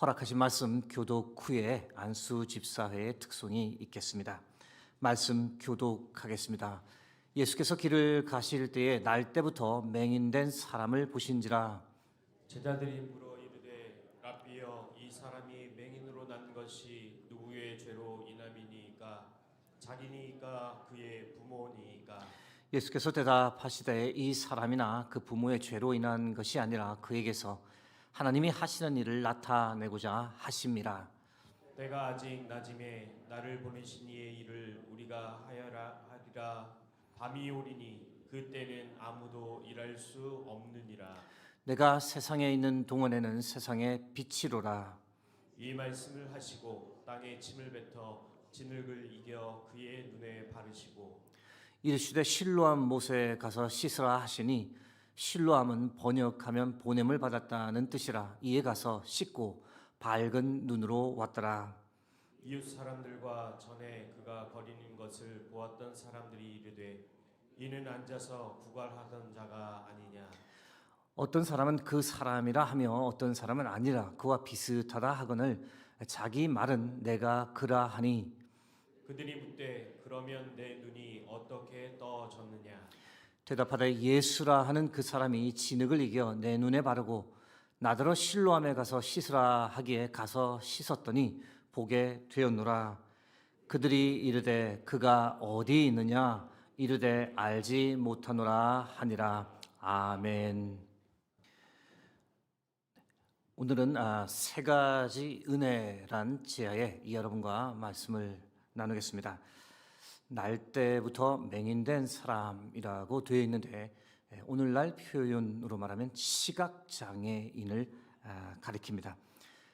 허락하신 말씀 교독 후에 안수 집사회의 특송이 있겠습니다. 말씀 교독하겠습니다. 예수께서 길을 가실 때에 날 때부터 맹인된 사람을 보신지라. 제자들이 물어 이르되 랍비여, 이 사람이 맹인으로 난 것이 누구의 죄로 인함이니이까? 자기니이까 그의 부모니이까? 예수께서 대답하시되 이 사람이나 그 부모의 죄로 인한 것이 아니라 그에게서 하나님이 하시는 일을 나타내고자 하심이라. 때가 아직 낮음에 나를 보내신 이의 일을 우리가 하리라. 밤이 오리니 그때는 아무도 일할 수 없느니라. 내가 세상에 있는 동안에는 세상의 빛이로라. 이 말씀을 하시고 땅에 침을 뱉어 진흙을 이겨 그의 눈에 바르시고 이르시되 실로암 못에 가서 씻으라 하시니, 실로암은 번역하면 보냄을 받았다는 뜻이라. 이에 가서 씻고 밝은 눈으로 왔더라. 이웃 사람들과 전에 그가 거리는 것을 보았던 사람들이 이르되 이는 앉아서 구걸하던 자가 아니냐? 어떤 사람은 그 사람이라 하며 어떤 사람은 아니라 그와 비슷하다 하거늘 자기 말은 내가 그라 하니. 그들이 묻되 그러면 내 눈이 어떻게 떠졌느냐? 대답하되 예수라 하는 그 사람이 진흙을 이겨 내 눈에 바르고 나더러 실로암에 가서 씻으라 하기에 가서 씻었더니 보게 되었노라. 그들이 이르되 그가 어디 있느냐? 이르되 알지 못하노라 하니라. 아멘. 오늘은 세 가지 은혜란 제하에 여러분과 말씀을 나누겠습니다. 날 때부터 맹인된 사람이라고 되어 있는데, 오늘날 표현으로 말하면 시각장애인을 가리킵니다.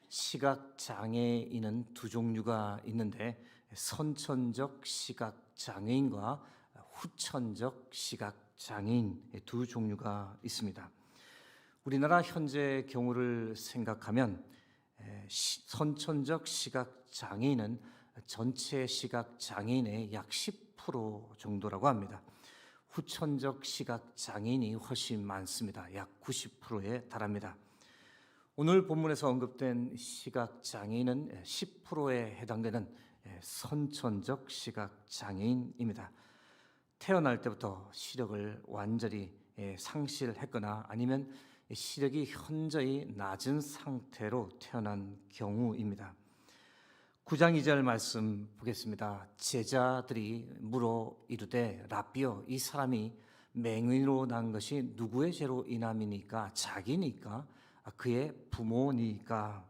시각장애인은 두 종류가 있는데, 선천적 시각장애인과 후천적 시각장애인 두 종류가 있습니다. 우리나라 현재 경우를 생각하면 선천적 시각장애인은 전체 시각장애인의 약 10% 정도라고 합니다. 후천적 시각장애인이 훨씬 많습니다. 약 90%에 달합니다. 오늘 본문에서 언급된 시각장애인은 10%에 해당되는 선천적 시각장애인입니다. 태어날 때부터 시력을 완전히 상실했거나 아니면 시력이 현저히 낮은 상태로 태어난 경우입니다. 9장 2절 말씀 보겠습니다. 제자들이 물어 이르되 랍비여, 이 사람이 맹인으로 난 것이 누구의 죄로 인함이니까? 자기니까? 그의 부모니까?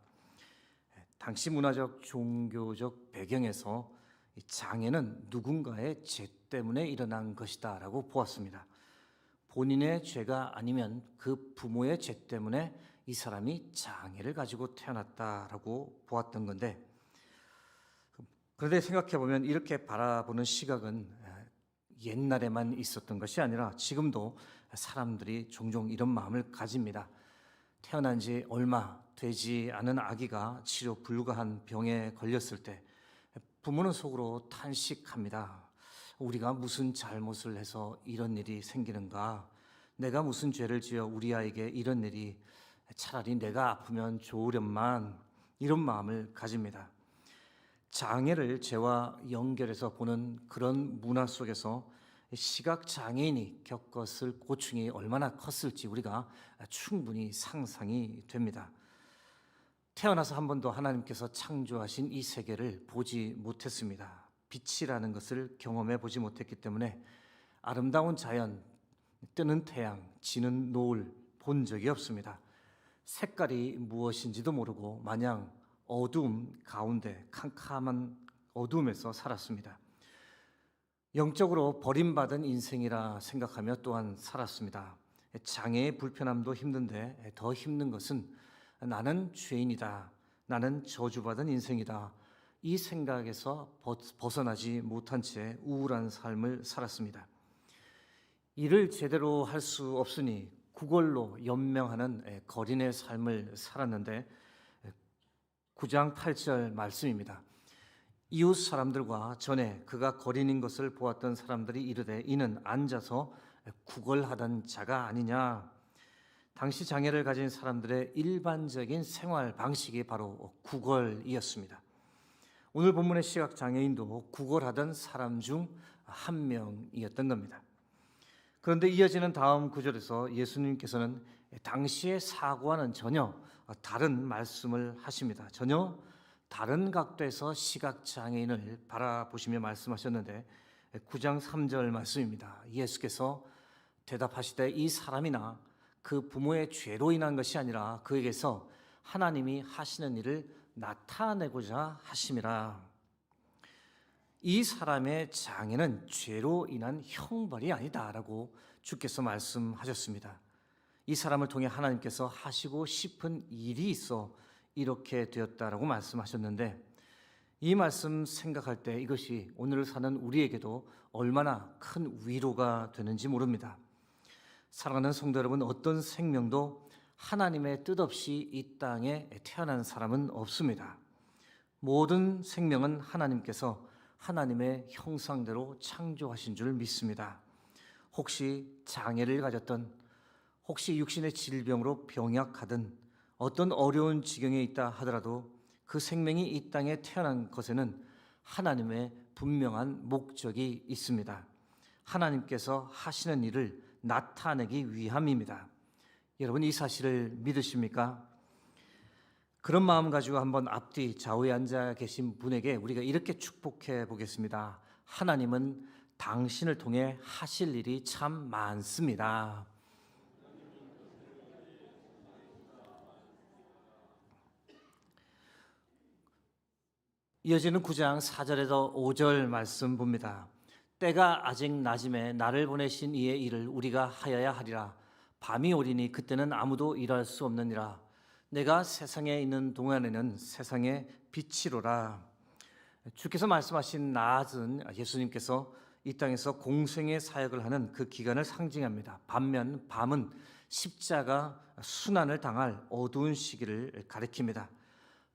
당시 문화적 종교적 배경에서 장애는 누군가의 죄 때문에 일어난 것이다 라고 보았습니다. 본인의 죄가 아니면 그 부모의 죄 때문에 이 사람이 장애를 가지고 태어났다라고 보았던 건데, 그런데 생각해보면 이렇게 바라보는 시각은 옛날에만 있었던 것이 아니라 지금도 사람들이 종종 이런 마음을 가집니다. 태어난 지 얼마 되지 않은 아기가 치료 불가한 병에 걸렸을 때 부모는 속으로 탄식합니다. 우리가 무슨 잘못을 해서 이런 일이 생기는가? 내가 무슨 죄를 지어 우리 아이에게 이런 일이, 차라리 내가 아프면 좋으련만, 이런 마음을 가집니다. 장애를 죄와 연결해서 보는 그런 문화 속에서 시각장애인이 겪었을 고충이 얼마나 컸을지 우리가 충분히 상상이 됩니다. 태어나서 한 번도 하나님께서 창조하신 이 세계를 보지 못했습니다. 빛이라는 것을 경험해 보지 못했기 때문에 아름다운 자연, 뜨는 태양, 지는 노을 본 적이 없습니다. 색깔이 무엇인지도 모르고 마냥 어두움 가운데 캄캄한 어두움에서 살았습니다. 영적으로 버림받은 인생이라 생각하며 또한 살았습니다. 장애의 불편함도 힘든데 더 힘든 것은 나는 죄인이다, 나는 저주받은 인생이다, 이 생각에서 벗어나지 못한 채 우울한 삶을 살았습니다. 일을 제대로 할 수 없으니 구걸로 연명하는 거린의 삶을 살았는데, 9장 8절 말씀입니다. 이웃 사람들과 전에 그가 거린인 것을 보았던 사람들이 이르되 이는 앉아서 구걸하던 자가 아니냐? 당시 장애를 가진 사람들의 일반적인 생활 방식이 바로 구걸이었습니다. 오늘 본문의 시각 장애인도 구걸하던 사람 중 한 명이었던 겁니다. 그런데 이어지는 다음 구절에서 예수님께서는 당시의 사고와는 전혀 다른 말씀을 하십니다. 전혀 다른 각도에서 시각 장애인을 바라보시며 말씀하셨는데 9장 3절 말씀입니다. 예수께서 대답하시되 이 사람이나 그 부모의 죄로 인한 것이 아니라 그에게서 하나님이 하시는 일을 나타내고자 하심이라. 이 사람의 장애는 죄로 인한 형벌이 아니다라고 주께서 말씀하셨습니다. 이 사람을 통해 하나님께서 하시고 싶은 일이 있어 이렇게 되었다라고 말씀하셨는데, 이 말씀 생각할 때 이것이 오늘 사는 우리에게도 얼마나 큰 위로가 되는지 모릅니다. 사랑하는 성도 여러분, 어떤 생명도 하나님의 뜻 없이 이 땅에 태어난 사람은 없습니다. 모든 생명은 하나님께서 하나님의 형상대로 창조하신 줄 믿습니다. 혹시 장애를 가졌던, 혹시 육신의 질병으로 병약하든 어떤 어려운 지경에 있다 하더라도 그 생명이 이 땅에 태어난 것에는 하나님의 분명한 목적이 있습니다. 하나님께서 하시는 일을 나타내기 위함입니다. 여러분, 이 사실을 믿으십니까? 그런 마음 가지고 한번 앞뒤 좌우에 앉아 계신 분에게 우리가 이렇게 축복해 보겠습니다. 하나님은 당신을 통해 하실 일이 참 많습니다. 이어지는 9장 4절에서 5절 말씀 봅니다. 때가 아직 낮음에 나를 보내신 이의 일을 우리가 하여야 하리라. 밤이 오리니 그때는 아무도 일할 수 없느니라. 내가 세상에 있는 동안에는 세상의 빛이로라. 주께서 말씀하신 낮은 예수님께서 이 땅에서 공생의 사역을 하는 그 기간을 상징합니다. 반면 밤은 십자가 순환을 당할 어두운 시기를 가리킵니다.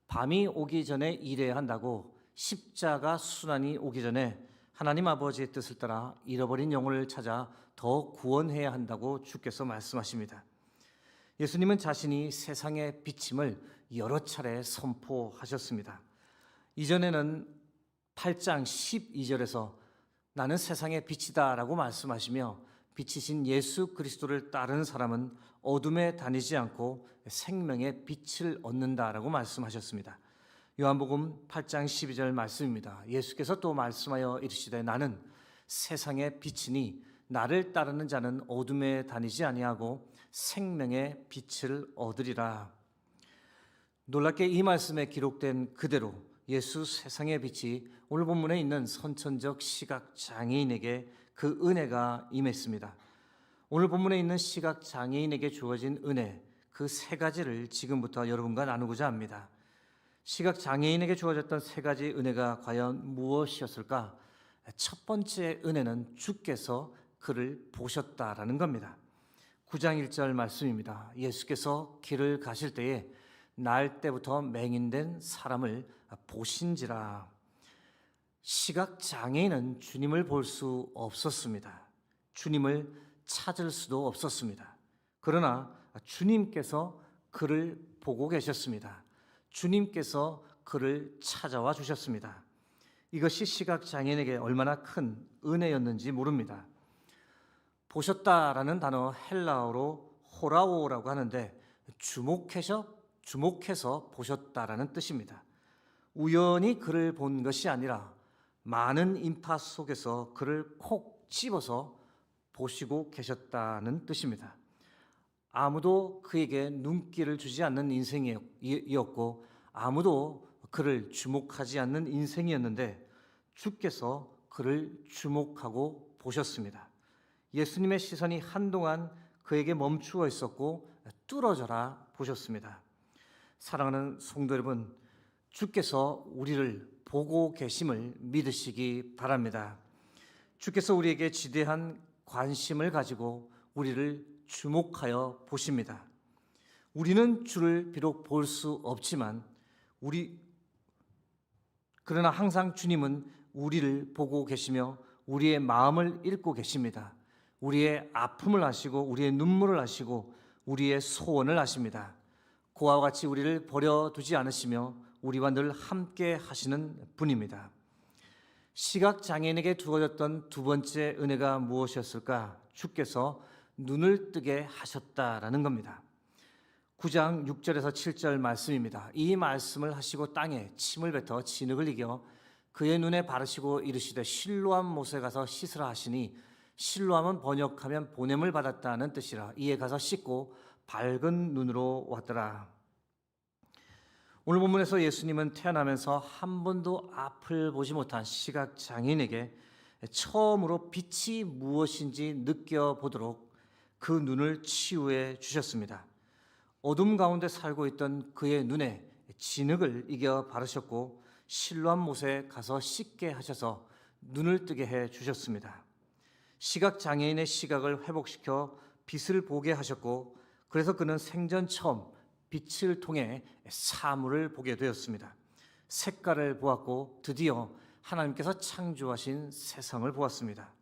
밤이 오기 전에 일해야 한다고, 십자가 순환이 오기 전에 하나님 아버지의 뜻을 따라 잃어버린 영혼을 찾아 더 구원해야 한다고 주께서 말씀하십니다. 예수님은 자신이 세상의 빛임을 여러 차례 선포하셨습니다. 이전에는 8장 12절에서 나는 세상의 빛이다 라고 말씀하시며, 빛이신 예수 그리스도를 따르는 사람은 어둠에 다니지 않고 생명의 빛을 얻는다라고 말씀하셨습니다. 요한복음 8장 12절 말씀입니다. 예수께서 또 말씀하여 이르시되 나는 세상의 빛이니 나를 따르는 자는 어둠에 다니지 아니하고 생명의 빛을 얻으리라. 놀랍게 이 말씀에 기록된 그대로 예수 세상의 빛이 오늘 본문에 있는 선천적 시각 장애인에게 그 은혜가 임했습니다. 오늘 본문에 있는 시각 장애인에게 주어진 은혜, 그 세 가지를 지금부터 여러분과 나누고자 합니다. 시각 장애인에게 주어졌던 세 가지 은혜가 과연 무엇이었을까? 첫 번째 은혜는 주께서 그를 보셨다라는 겁니다. 9장 1절 말씀입니다. 예수께서 길을 가실 때에 날 때부터 맹인된 사람을 보신지라. 시각 장애인은 주님을 볼 수 없었습니다. 주님을 찾을 수도 없었습니다. 그러나 주님께서 그를 보고 계셨습니다. 주님께서 그를 찾아와 주셨습니다. 이것이 시각 장애인에게 얼마나 큰 은혜였는지 모릅니다. 보셨다라는 단어 헬라어로 호라오라고 하는데 주목해서 보셨다라는 뜻입니다. 우연히 그를 본 것이 아니라 많은 인파 속에서 그를 콕 집어서 보시고 계셨다는 뜻입니다. 아무도 그에게 눈길을 주지 않는 인생이었고 아무도 그를 주목하지 않는 인생이었는데 주께서 그를 주목하고 보셨습니다. 예수님의 시선이 한동안 그에게 멈추어 있었고 뚫어져라 보셨습니다. 사랑하는 성도 여러분, 주께서 우리를 보고 계심을 믿으시기 바랍니다. 주께서 우리에게 지대한 관심을 가지고 우리를 주목하여 보십니다. 우리는 주를 비록 볼 수 없지만 그러나 항상 주님은 우리를 보고 계시며 우리의 마음을 읽고 계십니다. 우리의 아픔을 아시고 우리의 눈물을 아시고 우리의 소원을 아십니다. 그와 같이 우리를 버려두지 않으시며 우리와 늘 함께 하시는 분입니다. 시각장애인에게 주어졌던 두 번째 은혜가 무엇이었을까? 주께서 눈을 뜨게 하셨다라는 겁니다. 9장 6절에서 7절 말씀입니다. 이 말씀을 하시고 땅에 침을 뱉어 진흙을 이겨 그의 눈에 바르시고 이르시되 실로암 못에 가서 씻으라 하시니 실로암은 번역하면 보냄을 받았다는 뜻이라. 이에 가서 씻고 밝은 눈으로 왔더라. 오늘 본문에서 예수님은 태어나면서 한 번도 앞을 보지 못한 시각장애인에게 처음으로 빛이 무엇인지 느껴보도록 그 눈을 치유해 주셨습니다. 어둠 가운데 살고 있던 그의 눈에 진흙을 이겨 바르셨고 실로암 못에 가서 씻게 하셔서 눈을 뜨게 해 주셨습니다. 시각장애인의 시각을 회복시켜 빛을 보게 하셨고 그래서 그는 생전 처음 빛을 통해 사물을 보게 되었습니다. 색깔을 보았고 드디어 하나님께서 창조하신 세상을 보았습니다.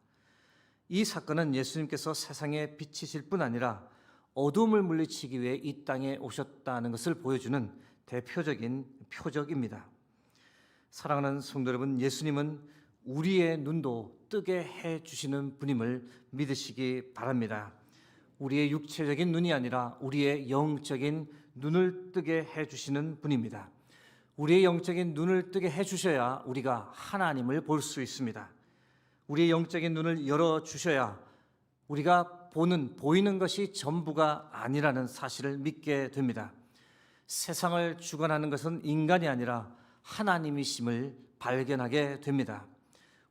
이 사건은 예수님께서 세상에 빛이실 뿐 아니라 어둠을 물리치기 위해 이 땅에 오셨다는 것을 보여주는 대표적인 표적입니다. 사랑하는 성도 여러분, 예수님은 우리의 눈도 뜨게 해주시는 분임을 믿으시기 바랍니다. 우리의 육체적인 눈이 아니라 우리의 영적인 눈을 뜨게 해주시는 분입니다. 우리의 영적인 눈을 뜨게 해주셔야 우리가 하나님을 볼 수 있습니다. 우리의 영적인 눈을 열어주셔야 우리가 보이는 것이 전부가 아니라는 사실을 믿게 됩니다. 세상을 주관하는 것은 인간이 아니라 하나님이심을 발견하게 됩니다.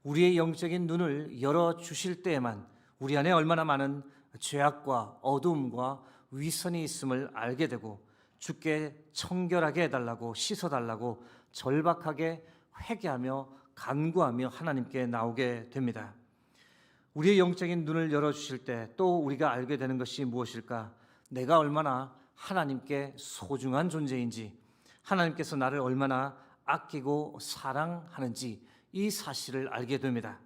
우리의 영적인 눈을 열어주실 때에만 우리 안에 얼마나 많은 죄악과 어두움과 위선이 있음을 알게 되고 주께 청결하게 해달라고 씻어달라고 절박하게 회개하며 간구하며 하나님께 나오게 됩니다. 우리의 영적인 눈을 열어주실 때 또 우리가 알게 되는 것이 무엇일까? 내가 얼마나 하나님께 소중한 존재인지, 하나님께서 나를 얼마나 아끼고 사랑하는지 이 사실을 알게 됩니다.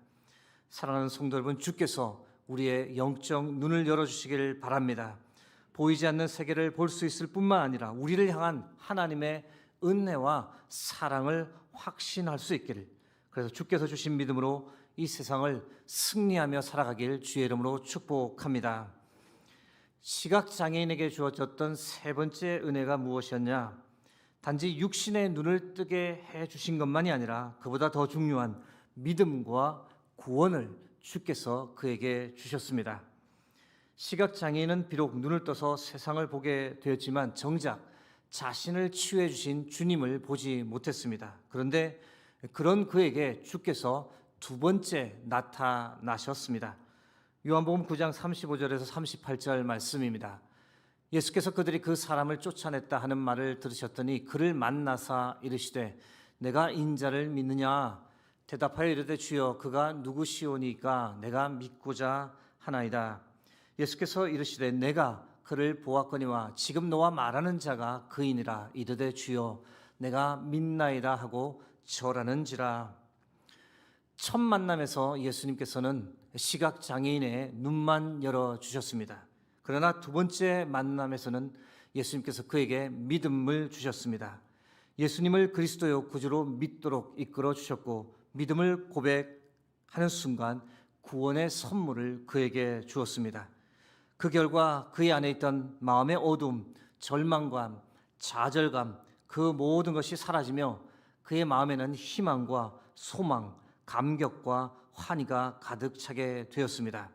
사랑하는 성도 여러분, 주께서 우리의 영적 눈을 열어주시길 바랍니다. 보이지 않는 세계를 볼 수 있을 뿐만 아니라 우리를 향한 하나님의 은혜와 사랑을 확신할 수 있기를, 그래서 주께서 주신 믿음으로 이 세상을 승리하며 살아가길 주의 이름으로 축복합니다. 시각장애인에게 주어졌던 세 번째 은혜가 무엇이었냐? 단지 육신의 눈을 뜨게 해주신 것만이 아니라 그보다 더 중요한 믿음과 구원을 주께서 그에게 주셨습니다. 시각장애인은 비록 눈을 떠서 세상을 보게 되었지만 정작 자신을 치유해 주신 주님을 보지 못했습니다. 그런데 그런 그에게 주께서 두 번째 나타나셨습니다. 요한복음 9장 35절에서 38절 말씀입니다. 예수께서 그들이 그 사람을 쫓아냈다 하는 말을 들으셨더니 그를 만나사 이르시되 내가 인자를 믿느냐? 대답하여 이르되 주여 그가 누구시오니까 내가 믿고자 하나이다. 예수께서 이르시되 내가 그를 보았거니와 지금 너와 말하는 자가 그이니라. 이르되 주여 내가 믿나이다 하고 절하는지라. 첫 만남에서 예수님께서는 시각장애인의 눈만 열어주셨습니다. 그러나 두 번째 만남에서는 예수님께서 그에게 믿음을 주셨습니다. 예수님을 그리스도요 구주로 믿도록 이끌어 주셨고 믿음을 고백하는 순간 구원의 선물을 그에게 주었습니다. 그 결과 그의 안에 있던 마음의 어두움, 절망감, 좌절감 그 모든 것이 사라지며 그의 마음에는 희망과 소망, 감격과 환희가 가득 차게 되었습니다.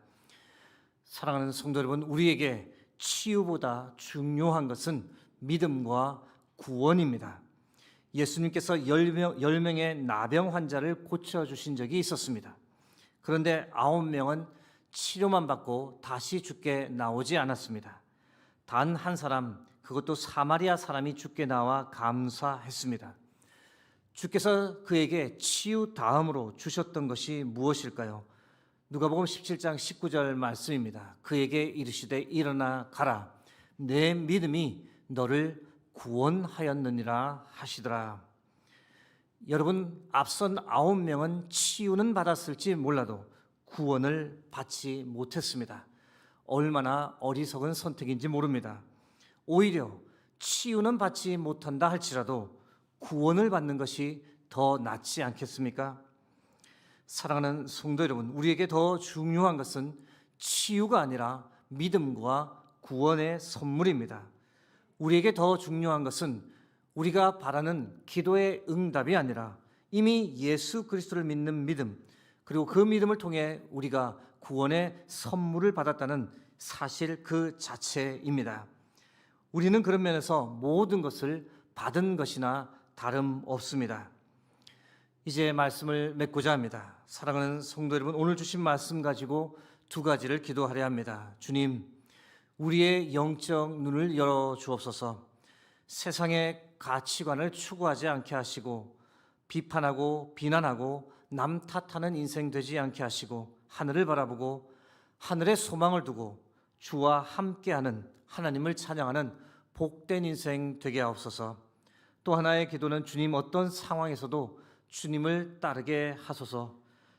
사랑하는 성도 여러분, 우리에게 치유보다 중요한 것은 믿음과 구원입니다. 예수님께서 10명의 나병 환자를 고쳐주신 적이 있었습니다. 그런데 9명은 치료만 받고 다시 죽게 나오지 않았습니다. 단 한 사람, 그것도 사마리아 사람이 죽게 나와 감사했습니다. 주께서 그에게 치유 다음으로 주셨던 것이 무엇일까요? 누가복음 17장 19절 말씀입니다. 그에게 이르시되 일어나 가라. 내 믿음이 너를 구원하였느니라 하시더라. 여러분, 앞선 9명은 치유는 받았을지 몰라도 구원을 받지 못했습니다. 얼마나 어리석은 선택인지 모릅니다. 오히려 치유는 받지 못한다 할지라도 구원을 받는 것이 더 낫지 않겠습니까? 사랑하는 성도 여러분, 우리에게 더 중요한 것은 치유가 아니라 믿음과 구원의 선물입니다. 우리에게 더 중요한 것은 우리가 바라는 기도의 응답이 아니라 이미 예수 그리스도를 믿는 믿음, 그리고 그 믿음을 통해 우리가 구원의 선물을 받았다는 사실 그 자체입니다. 우리는 그런 면에서 모든 것을 받은 것이나 다름없습니다. 이제 말씀을 맺고자 합니다. 사랑하는 성도 여러분, 오늘 주신 말씀 가지고 두 가지를 기도하려 합니다. 주님, 우리의 영적 눈을 열어 주옵소서. 세상의 가치관을 추구하지 않게 하시고 비판하고 비난하고 남 탓하는 인생 되지 않게 하시고 하늘을 바라보고 하늘에 소망을 두고 주와 함께하는 하나님을 찬양하는 복된 인생 되게 하옵소서. 또 하나의 기도는 주님 어떤 상황에서도 주님을 따르게 하소서.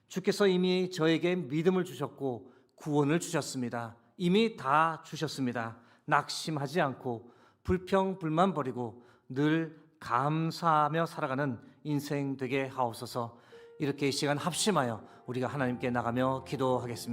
주께서 이미 저에게 믿음을 주셨고 구원을 주셨습니다. 이미 다 주셨습니다. 낙심하지 않고 불평 불만 버리고 늘 감사하며 살아가는 인생 되게 하옵소서. 이렇게 이 시간 합심하여 우리가 하나님께 나가며 기도하겠습니다.